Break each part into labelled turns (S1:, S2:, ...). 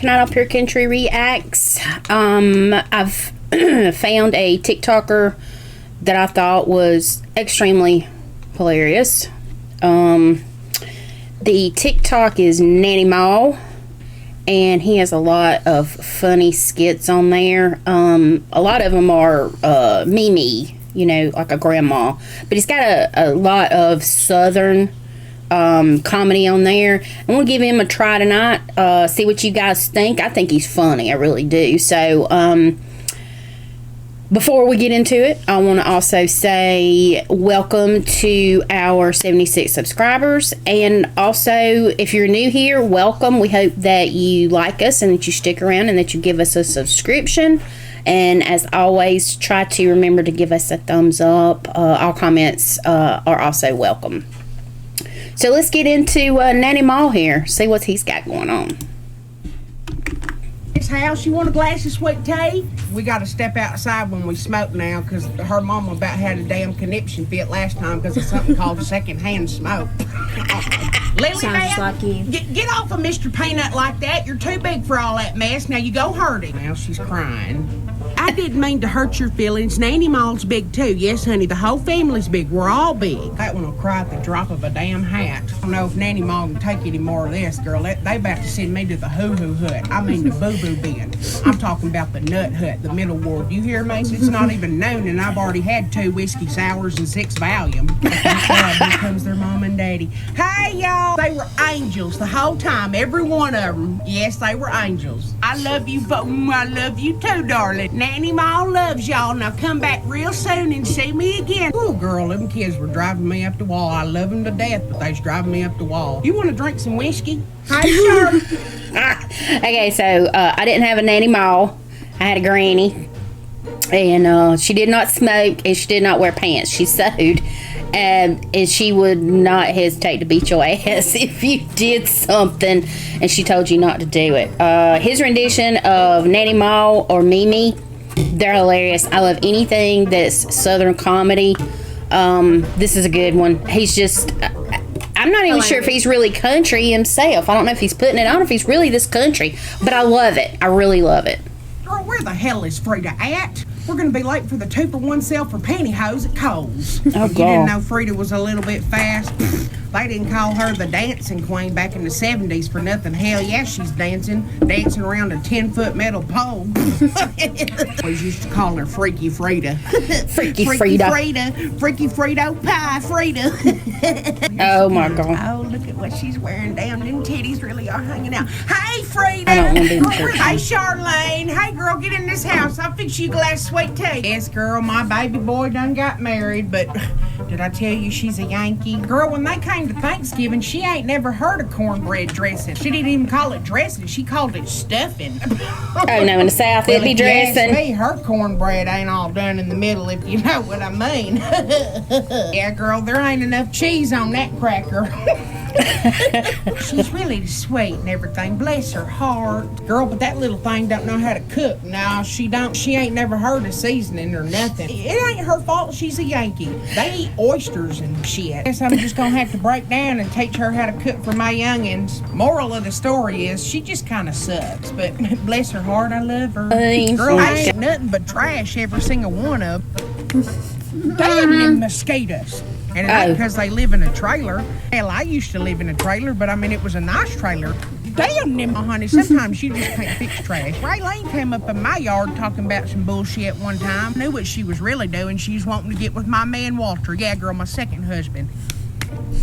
S1: tonight on Pure Country Reacts. I've found a TikToker that I thought was extremely hilarious. The TikTok is Nanny Maw, and he has a lot of funny skits on there. A lot of them are Mimi, you know, like a grandma, but he's got a lot of Southern comedy on there. I'm gonna give him a try tonight, see what you guys think. I think he's funny, I really do. So before we get into it, I want to also say welcome to our 76 subscribers, and also if you're new here, welcome. We hope that you like us and that you stick around and that you give us a subscription. And as always, try to remember to give us a thumbs up. All comments are also welcome. So let's get into Nanny Maw here. See what he's got going on.
S2: This house, you want a glass of sweet tea? We got to step outside when we smoke now, because her mama about had a damn conniption fit last time because of something called secondhand smoke. Lily,
S3: sounds like you.
S2: Get off of Mr. Peanut like that. You're too big for all that mess. Now you go hurt him. Now she's crying. I didn't mean to hurt your feelings. Nanny Maw's big too. Yes, honey, the whole family's big. We're all big. That one will cry at the drop of a damn hat. I don't know if Nanny Maw can take any more of this, girl. They about to send me to the hoo-hoo hut. I mean the boo-boo bin. I'm talking about the nut hut, the middle ward. You hear me? It's not even noon, and I've already had 2 whiskey sours and 6 Valium. Here comes their mom and daddy. Hey, y'all. They were angels the whole time, every one of them. Yes, they were angels. I love you, I love you too, darling. Nanny Maw loves y'all. Now come back real soon and see me again. Oh, girl, them kids were driving me up the wall. I love them to death, but they's driving me up the wall. You want to drink some whiskey? Hey, sure.
S1: Okay, so I didn't have a Nanny Maw. I had a granny, and she did not smoke, and she did not wear pants. She sewed, and she would not hesitate to beat your ass if you did something and she told you not to do it. His rendition of Nanny Maw or Mimi, they're hilarious. I love anything that's Southern comedy. This is a good one. He's just, I'm not even sure if he's really country himself. I don't know if he's putting it on, if he's really this country, but I love it. I really love it.
S2: Girl, where the hell is Frida at? We're going to be late for the 2-for-1 sale for pantyhose at Kohl's.
S1: Oh,
S2: you didn't know Frida was a little bit fast? They didn't call her the dancing queen back in the 70s for nothing. Hell yeah, she's dancing around a 10-foot metal pole. We used to call her Freaky Frida.
S1: Freaky Frida.
S2: Freaky Frito Pie Frida.
S1: Oh my God.
S2: Oh, look at what she's wearing down. Them titties really are hanging out. Hey, Frida.
S1: I don't want to be in church.
S2: Hey, Charlene. Hey, girl, get in this house. I'll fix you a glass of sweet tea. Yes, girl, my baby boy done got married, but did I tell you she's a Yankee? Girl, when they came to Thanksgiving, she ain't never heard of cornbread dressing. She didn't even call it dressing. She called it stuffing.
S1: Oh, no, in the South, it'd be dressing.
S2: Me, her cornbread ain't all done in the middle, if you know what I mean. Yeah, girl, there ain't enough cheese on that cracker. She's really sweet and everything. Bless her heart. Girl, but that little thing don't know how to cook. No, she don't. She ain't never heard of seasoning or nothing. It ain't her fault she's a Yankee. They eat oysters and shit. Guess I'm just gonna have to break down and teach her how to cook for my youngins. Moral of the story is she just kind of sucks, but bless her heart, I love her. Girl, I ain't nothing but trash, every single one of them. Damn them mosquitoes. And it ain't because they live in a trailer. Hell, I used to live in a trailer, but I mean, it was a nice trailer. Damn them, honey, sometimes you just can't fix trash. Raylene came up in my yard talking about some bullshit one time. Knew what she was really doing. She was wanting to get with my man, Walter. Yeah, girl, my second husband.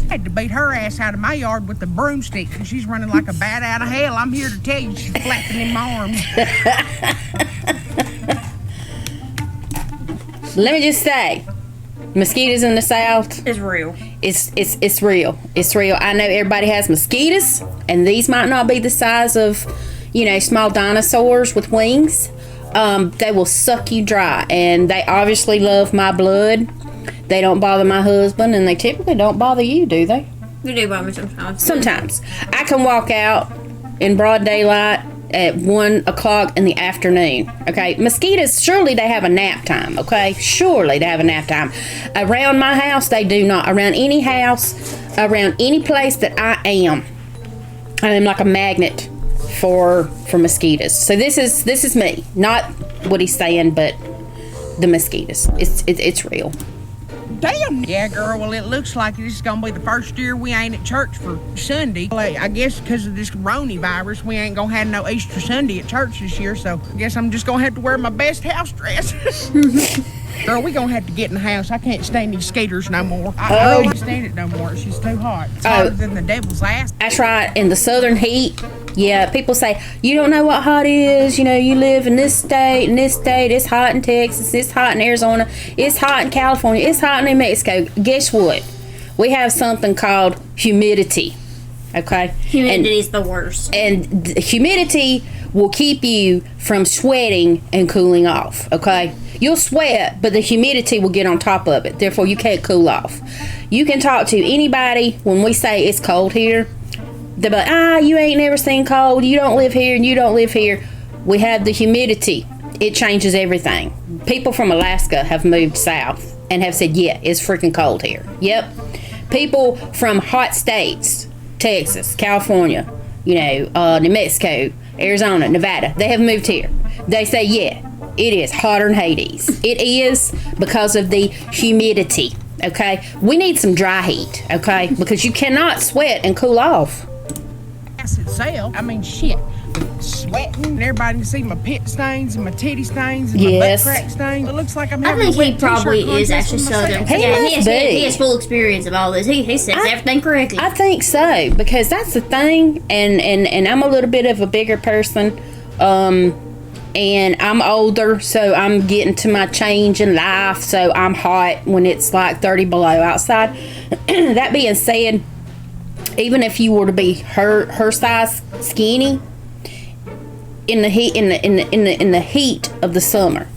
S2: Had to beat her ass out of my yard with the broomstick, and she's running like a bat out of hell. I'm here to tell you, she's flapping them arms.
S1: Let me just say, mosquitoes in the South.
S3: It's real.
S1: It's real. It's real. I know everybody has mosquitoes, and these might not be the size of, you know, small dinosaurs with wings. They will suck you dry, and they obviously love my blood. They don't bother my husband, and they typically don't bother you, do they?
S3: You do bother me sometimes.
S1: Sometimes. I can walk out in broad daylight at 1 o'clock in the afternoon. Okay, mosquitoes, surely they have a nap time. Okay, surely they have a nap time. Around my house, they do not. Around any house, around any place that I am like a magnet for mosquitoes. So this is me, not what he's saying, but the mosquitoes. It's real.
S2: Damn. Yeah, girl, well, it looks like this is going to be the first year we ain't at church for Sunday. Well, I guess because of this coronavirus, we ain't going to have no Easter Sunday at church this year, so I guess I'm just going to have to wear my best house dress. Girl, we going to have to get in the house. I can't stand these skaters no more. I can't stand it no more. It's just too hot. It's hotter than the devil's ass.
S1: That's right. In the southern heat, yeah, people say, you don't know what hot is. You know, you live in this state, and this state. It's hot in Texas. It's hot in Arizona. It's hot in California. It's hot in New Mexico. Guess what? We have something called humidity. Okay?
S3: Humidity is the worst.
S1: And the humidity will keep you from sweating and cooling off. Okay? You'll sweat, but the humidity will get on top of it. Therefore, you can't cool off. You can talk to anybody when we say it's cold here. They're like, you ain't never seen cold. You don't live here and you don't live here. We have the humidity. It changes everything. People from Alaska have moved south and have said, yeah, it's freaking cold here. Yep. People from hot states, Texas, California, New Mexico, Arizona, Nevada, they have moved here. They say, yeah, it is hotter than Hades. It is because of the humidity, okay? We need some dry heat, okay? Because you cannot sweat and cool off.
S2: Itself, I mean, shit. Sweating, and everybody can see my pit stains and my titty stains and my
S1: Yes.
S2: butt crack stains. It looks like I'm
S3: I
S2: having
S3: think
S2: a wet
S3: he probably
S2: t-shirt
S3: is
S2: contest
S3: actually
S2: with myself.
S3: southern.
S1: He
S3: He has full experience of all this. He says everything correctly.
S1: I think so, because that's the thing, and I'm a little bit of a bigger person, and I'm older, so I'm getting to my change in life, so I'm hot when it's like 30 below outside. That being said, even if you were to be her size skinny in the heat in the heat of the summer,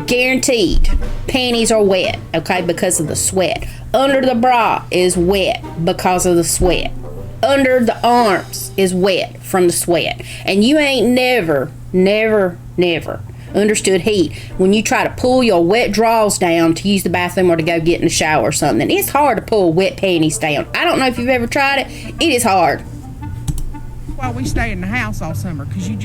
S1: guaranteed panties are wet, okay, because of the sweat. Under the bra is wet because of the sweat. Under the arms is wet from the sweat. And you ain't never understood heat when you try to pull your wet drawers down to use the bathroom or to go get in the shower or something. It's hard to pull wet panties down. I don't know if you've ever tried it. It is hard.
S2: While we stay in the house all summer, because you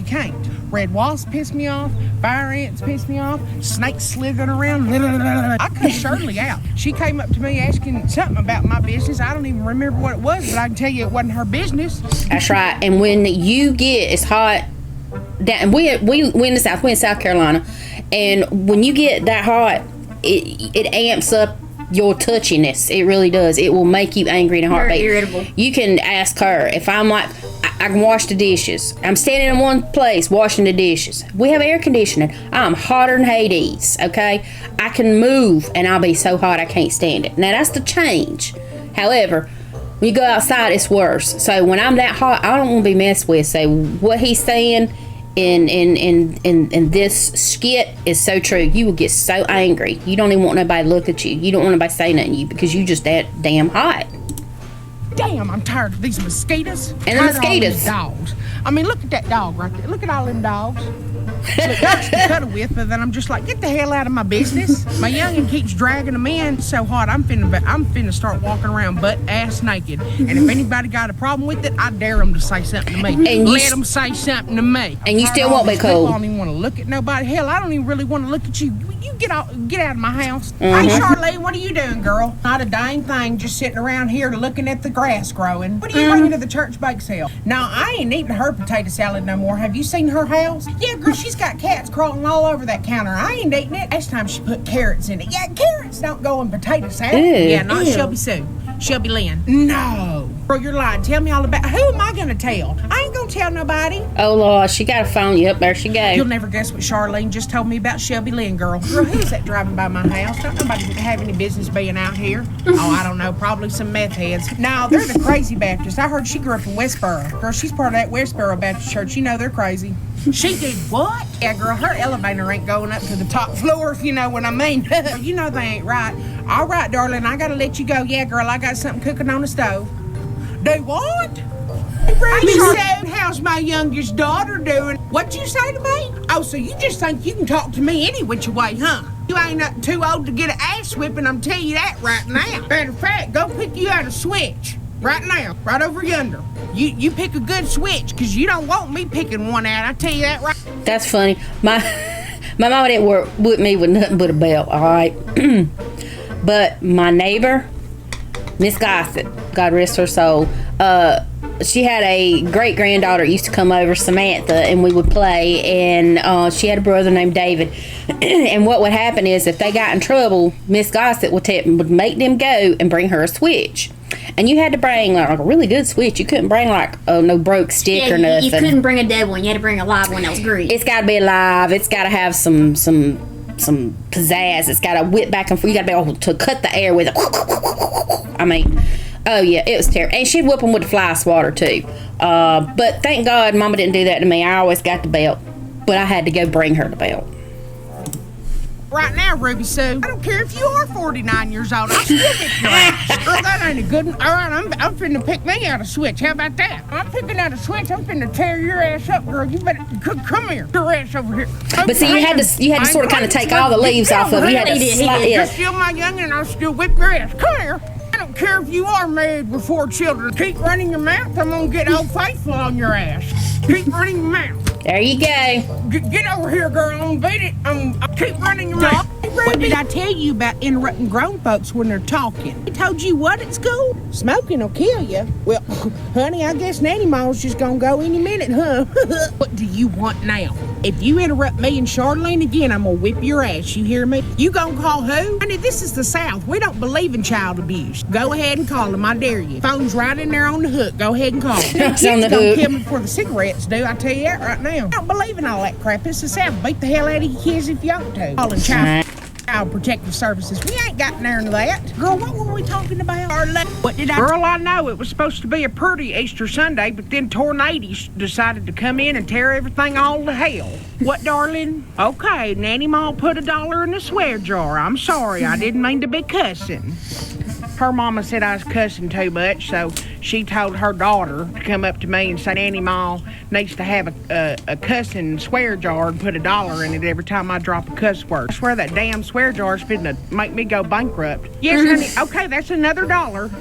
S2: can't. Red wasps piss me off, fire ants piss me off, snakes slithering around. I cut Shirley out. She came up to me asking something about my business. I don't even remember what it was, but I can tell you it wasn't her business.
S1: That's right. And when you get as hot, we in the South, we're in South Carolina, and when you get that hot, it amps up your touchiness. It really does. It will make you angry and heartbeat.
S3: Very irritable.
S1: You can ask her if I'm like, I can wash the dishes. I'm standing in one place washing the dishes. We have air conditioning. I'm hotter than Hades, okay? I can move and I'll be so hot I can't stand it. Now that's the change. However, when you go outside, it's worse. So when I'm that hot, I don't want to be messed with. So what he's saying in this skit is so true. You will get so angry. You don't even want nobody to look at you. You don't want nobody to say nothing to you because you just that damn hot.
S2: Damn, I'm tired of these mosquitoes.
S1: And the
S2: Tired of all
S1: mosquitoes.
S2: these dogs. I mean, look at that dog right there. Look at all them dogs. Look, dogs to cuddle with, but then I'm just like, get the hell out of my business. My youngin' keeps dragging them in. It's so hot, I'm finna start walking around butt ass naked. And if anybody got a problem with it, I dare them to say something to me.
S1: And
S2: let them say something to me.
S1: And you still won't be cool.
S2: I don't even want to look at nobody. Hell, I don't even really want to look at you. You get out of my house. Hey, Charlene, what are you doing, girl? Not a dang thing, just sitting around here looking at the grass growing. What are you bringing to the church bake sale? Now, I ain't eating her potato salad no more. Have you seen her house? Yeah, girl, she's got cats crawling all over that counter. I ain't eating it. Last time she put carrots in it. Yeah, carrots don't go in potato salad.
S1: Ew.
S2: Yeah, not Shelby Sue. Shelby Lynn. No. Girl, you're lying. Tell me all about. Who am I going to tell? I ain't going to tell nobody.
S1: Oh, Lord, she got a phone. Yep, there she go.
S2: You'll never guess what Charlene just told me about Shelby Lynn, girl. Girl, who's that driving by my house? Don't nobody have any business being out here. Oh, I don't know. Probably some meth heads. No, they're the crazy Baptists. I heard she grew up in Westboro. Girl, she's part of that Westboro Baptist Church. You know they're crazy. She did what? Yeah, girl, her elevator ain't going up to the top floor, if you know what I mean. You know they ain't right. All right, darling, I gotta let you go. Yeah, girl, I got something cooking on the stove. Do what? Hey, how's my youngest daughter doing? What'd you say to me? Oh, so you just think you can talk to me any which way, huh? You ain't too old to get an ass whipping, I'm telling you that right now. Matter of fact, go pick you out a switch. Right now, right over yonder. You pick a good switch, because you don't want me picking one out. I tell you that right.
S1: That's funny. My mama didn't work with me with nothing but a belt, all right? But my neighbor, Miss Gossett, God rest her soul, she had a great-granddaughter used to come over, Samantha, and we would play, and she had a brother named David. And what would happen is if they got in trouble, Miss Gossett would make them go and bring her a switch. And you had to bring like a really good switch. You couldn't bring like no broke stick or nothing.
S3: You couldn't bring a dead one. You had to bring a live one that was green.
S1: It's got to be alive. It's got to have some pizzazz. It's got to whip back and forth. You got to be able to cut the air with it. I mean, oh yeah, it was terrible. And she'd whip them with the fly swatter too. But thank God Mama didn't do that to me. I always got the belt. But I had to go bring her the belt.
S2: Right now, Ruby Sue, I don't care if you are 49 years old. I'll still pick your ass. Girl, that ain't a good one. All right, I'm finna pick me out a switch. How about that? I'm picking out a switch. I'm finna tear your ass up, girl. You better come here. Your ass over here.
S1: But see, you had to sort of kind of take all the leaves off of it. You had to slide.
S2: You're still my youngin', and I'll still whip your ass. Come here. I don't care if you are married with 4 children. Keep running your mouth. I'm gonna get Old Faithful on your ass. Keep running your mouth.
S1: There you go.
S2: Get over here, girl. I'm gonna beat it. I'll keep running your mouth. What did I tell you about interrupting grown folks when they're talking? I told you what at school? Smoking will kill you. Well, honey, I guess Nanny Maw's just gonna go any minute, huh? What do you want now? If you interrupt me and Charlene again, I'm gonna whip your ass. You hear me? You gonna call who? Honey, this is the South. We don't believe in child abuse. Go ahead and call them. I dare you. Phone's right in there on the hook. Go ahead and call them.
S1: It's on the
S2: gonna
S1: hook.
S2: kill me before the cigarettes do. I tell you that right now. I don't believe in all that crap. It's the South. Beat the hell out of your kids if you want to. Calling child protective services. We ain't got near to that. Girl, what were we talking about? What did I... Girl, I know it was supposed to be a pretty Easter Sunday, but then tornadoes decided to come in and tear everything all to hell. What, darling? Okay, Nanny Maw put $1 in the swear jar. I'm sorry, I didn't mean to be cussing. Her mama said I was cussing too much, so she told her daughter to come up to me and say Nanny Maw needs to have a cussing swear jar and put $1 in it every time I drop a cuss word. I swear that damn swear jar's finna make me go bankrupt. Yes, honey. Okay, that's another $1.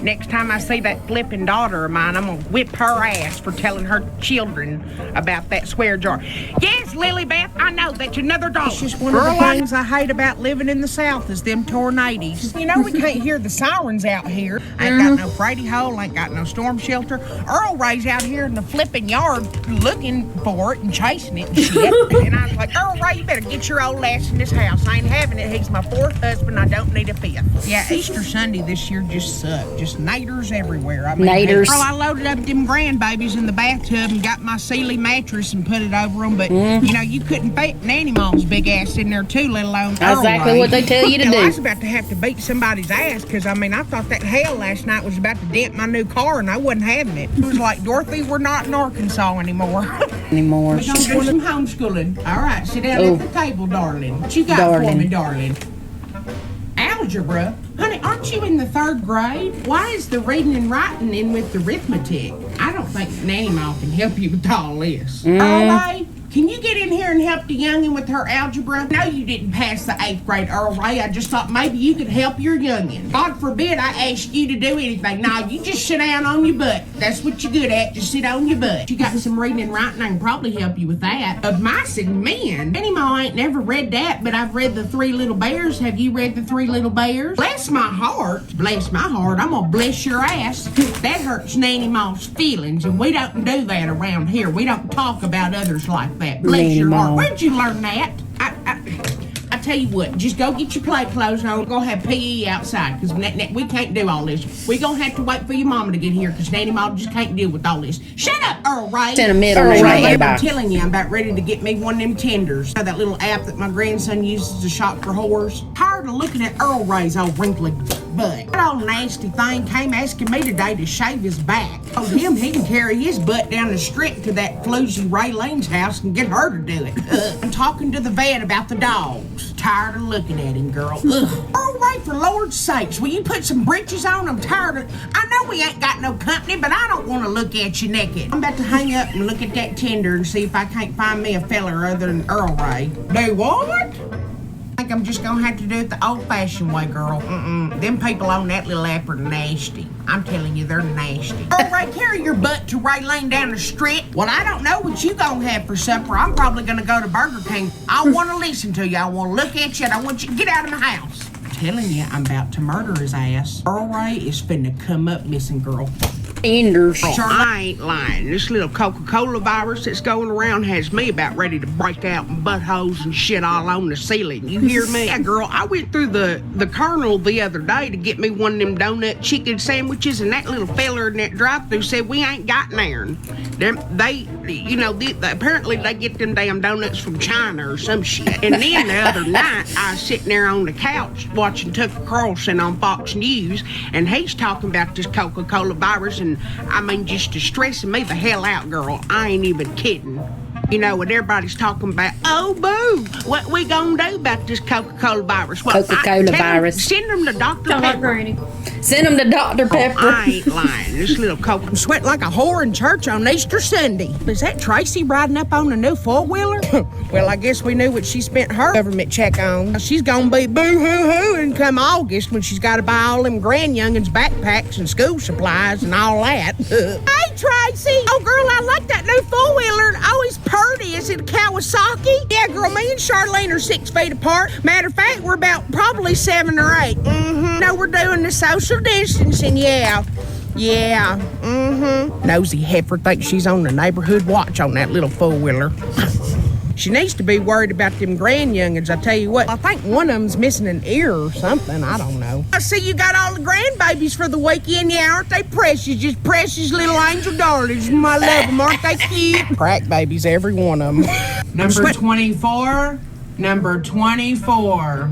S2: Next time I see that flipping daughter of mine, I'm gonna whip her ass for telling her children about that swear jar. Yes, Lily Beth, I know that's another $1. It's just one of the things I hate about living in the South is them tornadoes. You know, we can't hear the sirens out here. Ain't got no Brady hole, ain't got no storm shelter. Earl Ray's out here in the flipping yard looking for it and chasing it and shit. And I was like, Earl Ray, you better get your old ass in this house. I ain't having it. He's my 4th husband. I don't need a 5th. Yeah, Easter Sunday this year just sucked. Just naders everywhere. I mean,
S1: naders.
S2: Girl, I loaded up them grandbabies in the bathtub and got my Sealy mattress and put it over them. But, you know, you couldn't fit Nanny Maw's big ass in there, too, let alone
S1: That's exactly
S2: Ray.
S1: what they tell you to do.
S2: I was about to have to beat somebody's ass because, I mean, I thought that hell last night was about to dent my new car and I wasn't having it. It was like, Dorothy, we're not in Arkansas anymore.
S1: Anymore.
S2: We're going to do some homeschooling. All right, sit down at the table, darling. What you got for me, darling? Algebra? Honey, aren't you in the 3rd grade? Why is the reading and writing in with the arithmetic? I don't think Nanny Maw can help you with all this. All right. Can you get in here and help the youngin' with her algebra? No, you didn't pass the 8th grade, Earl Ray. I just thought maybe you could help your youngin'. God forbid I ask you to do anything. No, you just sit down on your butt. That's what you're good at. Just sit on your butt. You got some reading and writing. I can probably help you with that. Of Mice and Men. Nanny Maw ain't never read that, but I've read The 3 Little Bears. Have you read The 3 Little Bears? Bless my heart. Bless my heart. I'm gonna bless your ass. That hurts Nanny Maw's feelings, and we don't do that around here. We don't talk about others like that. Bless your heart. Where'd you learn that? I tell you what, just go get your play clothes on. We're going to have PE outside because we can't do all this. We're going to have to wait for your mama to get here because Nanny Maw just can't deal with all this. Shut up, Earl Ray.
S1: It's in the middle,
S2: Earl Ray.
S1: Ray.
S2: I'm telling you, I'm about ready to get me one of them tenders. That little app that my grandson uses to shop for whores. Tired of looking at Earl Ray's old wrinkly butt. That old nasty thing came asking me today to shave his back. Told him he can carry his butt down the street to that floozy Raylene's house and get her to do it. I'm talking to the vet about the dogs. Tired of looking at him, girl. Earl Ray, for Lord's sakes, will you put some britches on? I'm tired of... I know we ain't got no company, but I don't want to look at you naked. I'm about to hang up and look at that tender and see if I can't find me a feller other than Earl Ray. Do what? think I'm just gonna have to do it the old-fashioned way, girl. Them people on that little app are nasty. I'm telling you, they're nasty. All right, carry your butt to Ray Lane down the street. Well, I don't know what you gonna have for supper. I'm probably gonna go to Burger King. I want to listen to you. I want to look at you. And I want you to get out of my house. I'm telling you, I'm about to murder his ass. Earl Ray is finna come up missing, girl.
S1: Anders.
S2: I ain't lying. This little Coca-Cola virus that's going around has me about ready to break out in buttholes and shit all on the ceiling. You hear me? Yeah, girl, I went through the Colonel the other day to get me one of them donut chicken sandwiches, and that little feller in that drive-thru said we ain't got none. Apparently they get them damn donuts from China or some shit. And then the other night, I was sitting there on the couch watching Tucker Carlson on Fox News, and he's talking about this Coca-Cola virus, and I mean, just stressing me the hell out, girl. I ain't even kidding. You know, and everybody's talking about, oh, boo, what we gonna do about this Coca-Cola virus? Well,
S1: Coca-Cola virus.
S2: Send them to Dr. Pepper.
S3: Granny.
S1: Send them to Dr. Pepper.
S2: I ain't lying. This little Coke sweat like a whore in church on Easter Sunday. Is that Tracy riding up on a new four-wheeler? Well, I guess we knew what she spent her government check on. She's gonna be boo-hoo-hoo come August when she's gotta buy all them grand-youngins backpacks and school supplies and all that. Hey, Tracy! Oh, girl, I like that new four-wheeler. Oh, it's purty. Is it a Kawasaki? Yeah, girl, me and Charlene are 6 feet apart. Matter of fact, we're about probably 7 or 8. No, we're doing the social distancing, yeah. Nosy heifer thinks she's on the neighborhood watch on that little four-wheeler. She needs to be worried about them grand-youngins, I tell you what. I think one of them's missing an ear or something, I don't know. I see you got all the grandbabies for the weekend, yeah, aren't they precious? Just precious little angel darlings. I love them, aren't they cute? Crack babies, every one of them.
S4: Number 24. Number 24.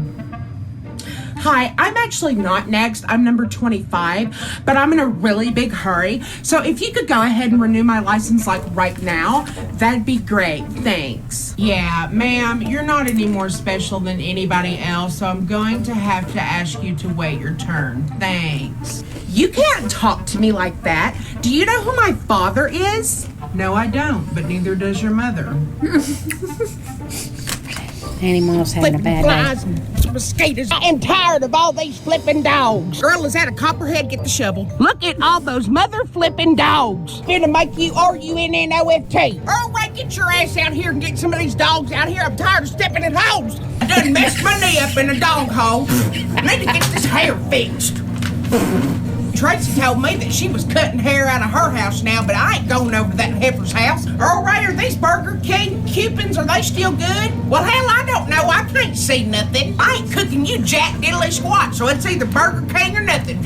S4: Hi, I'm actually not next. I'm number 25, but I'm in a really big hurry. So if you could go ahead and renew my license like right now, that'd be great. Thanks. Yeah, ma'am, you're not any more special than anybody else, so I'm going to have to ask you to wait your turn. Thanks. You can't talk to me like that. Do you know who my father is? No, I don't, but neither does your mother.
S1: Nanny Maw's having a bad
S2: flies
S1: day.
S2: and mosquitoes. I am tired of all these flipping dogs. Girl, is that a copperhead? Get the shovel. Look at all those mother flipping dogs. Finna make you RUNNOFT. Earl Ray, get your ass out here and get some of these dogs out here. I'm tired of stepping in holes. I done messed my knee up in a dog hole. I need to get this hair fixed. Tracy told me that she was cutting hair out of her house now, but I ain't going over to that heifer's house. Earl Ray, are these Burger King coupons, are they still good? Well, hell, I don't know. I can't see nothing. I ain't cooking you jack diddly squat, so it's either Burger King or nothing.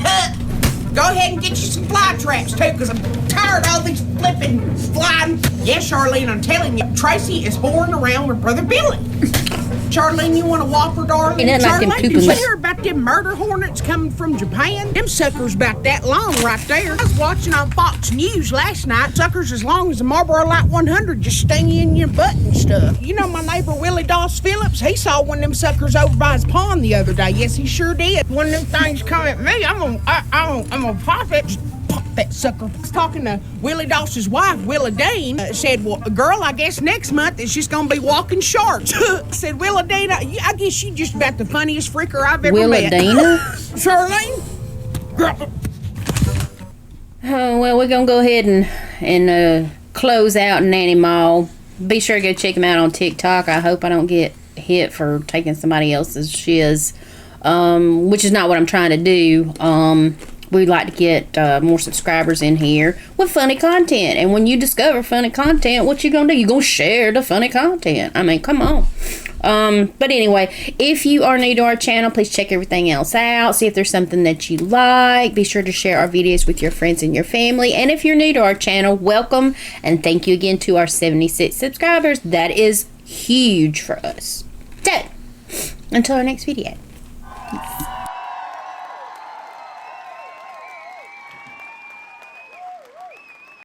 S2: Go ahead and get you some fly traps, too, because I'm tired of all these flipping flying. Yes, Charlene, I'm telling you, Tracy is whoring around with Brother Billy. Charlene, you want a Whopper, darling?
S1: Ain't nothing like them
S2: Charlene, did you
S1: coupons.
S2: hear about them murder hornets coming from Japan? Them suckers about that long right there. I was watching on Fox News last night. Suckers as long as a Marlboro Light 100 just sting you in your butt and stuff. You know my neighbor Willie Doss Phillips? He saw one of them suckers over by his pond the other day. Yes, he sure did. One of them things come at me, I'm gonna pop it. Just pop that sucker. I was talking to Willie Doss's wife, Willa Dean. Said, well, girl, I guess next month it's just gonna be walking sharks. Said, Willa Dean, I guess you just about the funniest freaker I've ever met.
S1: Willadina?
S2: Charlene?
S1: Oh, well, we're going to go ahead and close out Nanny Maw. Be sure to go check him out on TikTok. I hope I don't get hit for taking somebody else's shiz, which is not what I'm trying to do. We'd like to get more subscribers in here with funny content. And when you discover funny content, what you gonna do? You gonna share the funny content. I mean, come on. But anyway, if you are new to our channel, please check everything else out. See if there's something that you like. Be sure to share our videos with your friends and your family. And if you're new to our channel, welcome. And thank you again to our 76 subscribers. That is huge for us. So, until our next video.